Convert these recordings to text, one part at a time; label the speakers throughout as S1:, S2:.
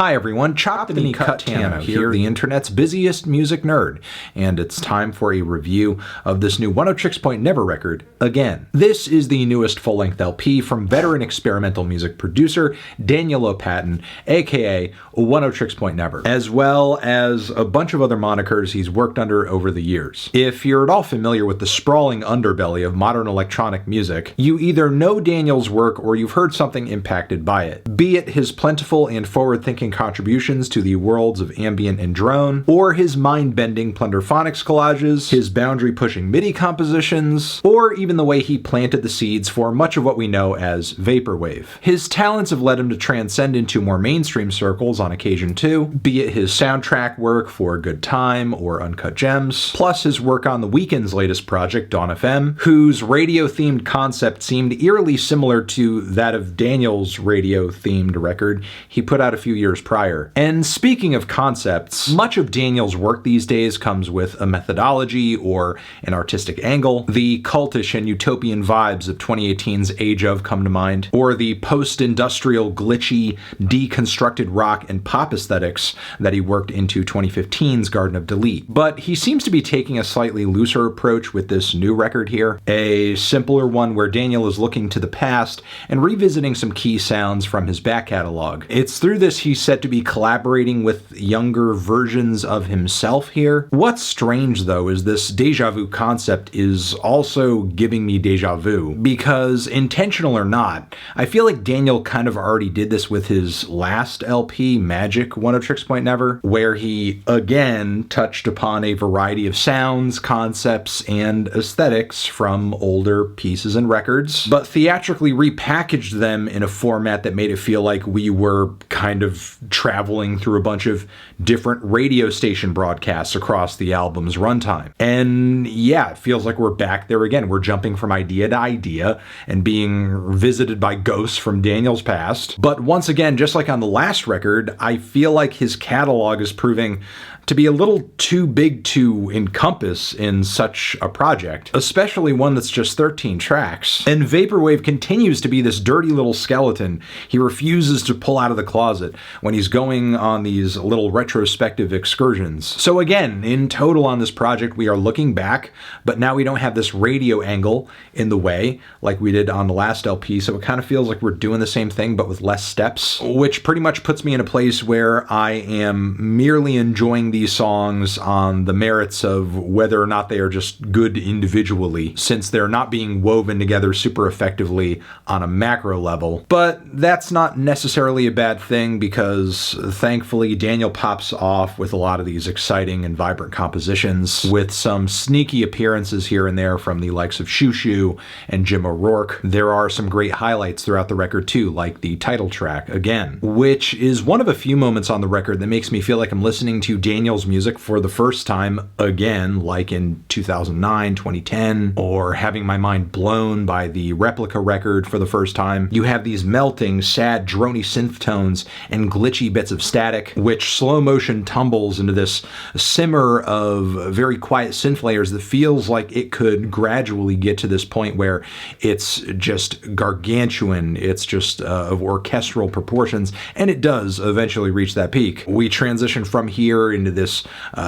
S1: Hi everyone, Chop-the-Knee Cut-Tano here, the internet's busiest music nerd, and it's time for a review of this new Oneohtrix Point Never record, again. This is the newest full-length LP from veteran experimental music producer Daniel Lopatin, aka Oneohtrix Point Never, as well as a bunch of other monikers he's worked under over the years. If you're at all familiar with the sprawling underbelly of modern electronic music, you either know Daniel's work or you've heard something impacted by it, be it his plentiful and forward-thinking contributions to the worlds of ambient and drone, or his mind-bending plunderphonics collages, his boundary-pushing MIDI compositions, or even the way he planted the seeds for much of what we know as vaporwave. His talents have led him to transcend into more mainstream circles on occasion too, be it his soundtrack work for Good Time or Uncut Gems, plus his work on The Weeknd's latest project, Dawn FM, whose radio-themed concept seemed eerily similar to that of Daniel's radio-themed record he put out a few years prior. And speaking of concepts, much of Daniel's work these days comes with a methodology or an artistic angle. The cultish and utopian vibes of 2018's Age of come to mind, or the post-industrial, glitchy, deconstructed rock and pop aesthetics that he worked into 2015's Garden of Delete. But he seems to be taking a slightly looser approach with this new record here, a simpler one where Daniel is looking to the past and revisiting some key sounds from his back catalog. It's through this he's said to be collaborating with younger versions of himself here. What's strange though is this deja vu concept is also giving me deja vu, because intentional or not, I feel like Daniel kind of already did this with his last LP, Magic Oneohtrix Point Never, where he again touched upon a variety of sounds, concepts, and aesthetics from older pieces and records, but theatrically repackaged them in a format that made it feel like we were kind of traveling through a bunch of different radio station broadcasts across the album's runtime. And yeah, it feels like we're back there again. We're jumping from idea to idea and being visited by ghosts from Daniel's past. But once again, just like on the last record, I feel like his catalog is proving to be a little too big to encompass in such a project, especially one that's just 13 tracks. And vaporwave continues to be this dirty little skeleton he refuses to pull out of the closet when he's going on these little retrospective excursions. So again, in total on this project, we are looking back, but now we don't have this radio angle in the way like we did on the last LP, so it kind of feels like we're doing the same thing but with less steps, which pretty much puts me in a place where I am merely enjoying these songs on the merits of whether or not they are just good individually, since they're not being woven together super effectively on a macro level. But that's not necessarily a bad thing, because thankfully Daniel pops off with a lot of these exciting and vibrant compositions, with some sneaky appearances here and there from the likes of Shoo Shoo and Jim O'Rourke. There are some great highlights throughout the record too, like the title track, Again, which is one of a few moments on the record that makes me feel like I'm listening to Daniel's music for the first time again, like in 2009, 2010, or having my mind blown by the Replica record for the first time. You have these melting, sad, drony synth tones and glitchy bits of static, which slow motion tumbles into this simmer of very quiet synth layers that feels like it could gradually get to this point where it's just gargantuan, it's just of orchestral proportions, and it does eventually reach that peak. We transition from here into this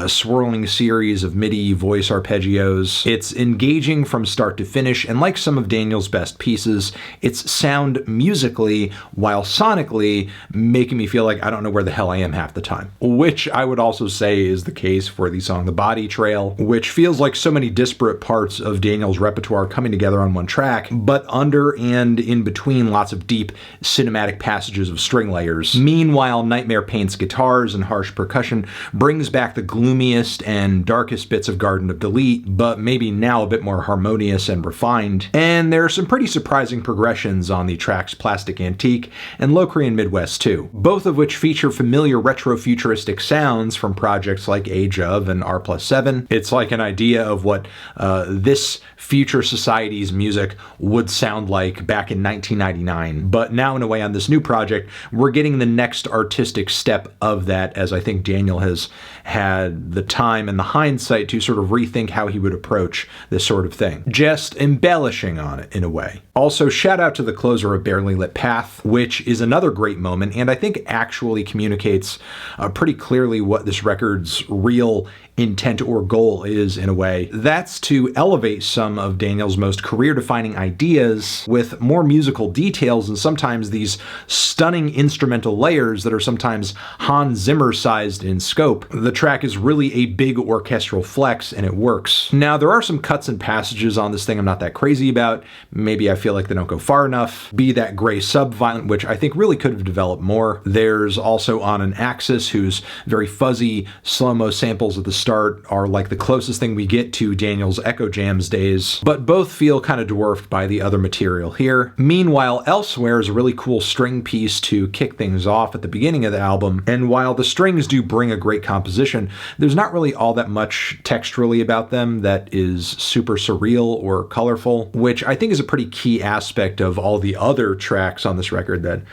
S1: swirling series of MIDI voice arpeggios. It's engaging from start to finish, and like some of Daniel's best pieces, it's sound musically while sonically making me feel like I don't know where the hell I am half the time, which I would also say is the case for the song The Body Trail, which feels like so many disparate parts of Daniel's repertoire coming together on one track, but under and in between lots of deep cinematic passages of string layers. Meanwhile, Nightmare Paint's guitars and harsh percussion brings back the gloomiest and darkest bits of Garden of Delete, but maybe now a bit more harmonious and refined. And there are some pretty surprising progressions on the tracks Plastic Antique and LOCRIAN Midwest too, both of which feature familiar retro-futuristic sounds from projects like Age of and R+7. It's like an idea of what this future society's music would sound like back in 1999, but now in a way on this new project, we're getting the next artistic step of that, as I think Daniel has had the time and the hindsight to sort of rethink how he would approach this sort of thing, just embellishing on it in a way. Also, shout out to the closer of Barely Lit Path, which is another great moment, and I think actually communicates pretty clearly what this record's real intent or goal is in a way. That's to elevate some of Daniel's most career-defining ideas with more musical details and sometimes these stunning instrumental layers that are sometimes Hans Zimmer-sized in scope. The track is really a big orchestral flex and it works. Now, there are some cuts and passages on this thing I'm not that crazy about. Maybe I feel like they don't go far enough. Be that gray sub-violent, which I think really could have developed more. There's also On an Axis, whose very fuzzy slow-mo samples at the start are like the closest thing we get to Daniel's Echo Jams days, but both feel kind of dwarfed by the other material here. Meanwhile, Elsewhere is a really cool string piece to kick things off at the beginning of the album, and while the strings do bring a great composition, there's not really all that much texturally about them that is super surreal or colorful, which I think is a pretty key aspect of all the other tracks on this record that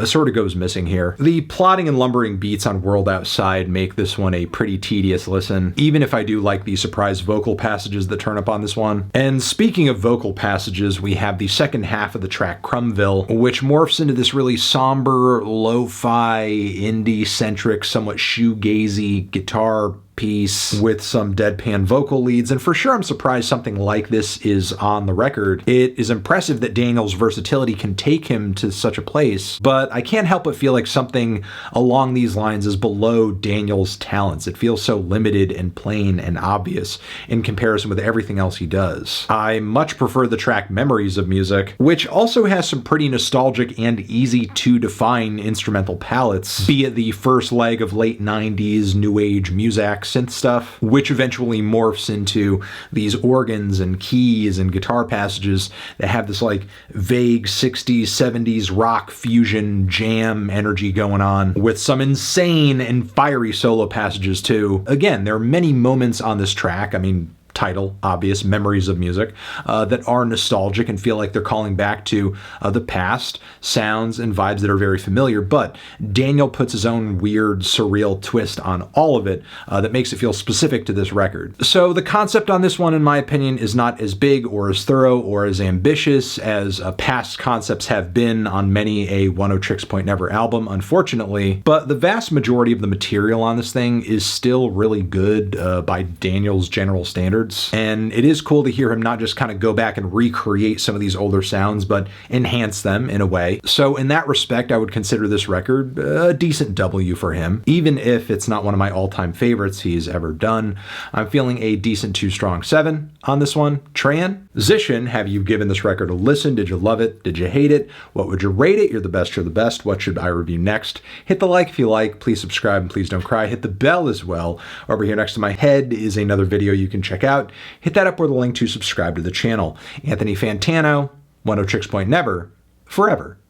S1: sort of goes missing here. The plodding and lumbering beats on World Outside make this one a pretty tedious listen, even if I do like the surprise vocal passages that turn up on this one. And speaking of vocal passages, we have the second half of the track Crumville, which morphs into this really somber, lo-fi, indie-centric, somewhat shoegazy guitar piece with some deadpan vocal leads, and for sure I'm surprised something like this is on the record. It is impressive that Daniel's versatility can take him to such a place, but I can't help but feel like something along these lines is below Daniel's talents. It feels so limited and plain and obvious in comparison with everything else he does. I much prefer the track Memories of Music, which also has some pretty nostalgic and easy to define instrumental palettes, be it the first leg of late 90s new age Muzak synth stuff, which eventually morphs into these organs and keys and guitar passages that have this like vague 60s, 70s rock fusion jam energy going on, with some insane and fiery solo passages too. Again, there are many moments on this track, I mean, title, obvious, Memories of Music, that are nostalgic and feel like they're calling back to the past, sounds and vibes that are very familiar, but Daniel puts his own weird, surreal twist on all of it that makes it feel specific to this record. So the concept on this one, in my opinion, is not as big or as thorough or as ambitious as past concepts have been on many a Oneohtrix Point Never album, unfortunately, but the vast majority of the material on this thing is still really good by Daniel's general standards. And it is cool to hear him not just kind of go back and recreate some of these older sounds, but enhance them in a way. So in that respect, I would consider this record a decent W for him. Even if it's not one of my all-time favorites he's ever done, I'm feeling a decent 2 strong 7 on this one. Tran, Zishin, have you given this record a listen? Did you love it? Did you hate it? What would you rate it? You're the best, you're the best. What should I review next? Hit the like if you like. Please subscribe and please don't cry. Hit the bell as well. Over here next to my head is another video you can check out. Hit that up with a link to subscribe to the channel. Anthony Fantano, Oneohtrix Point Never, forever.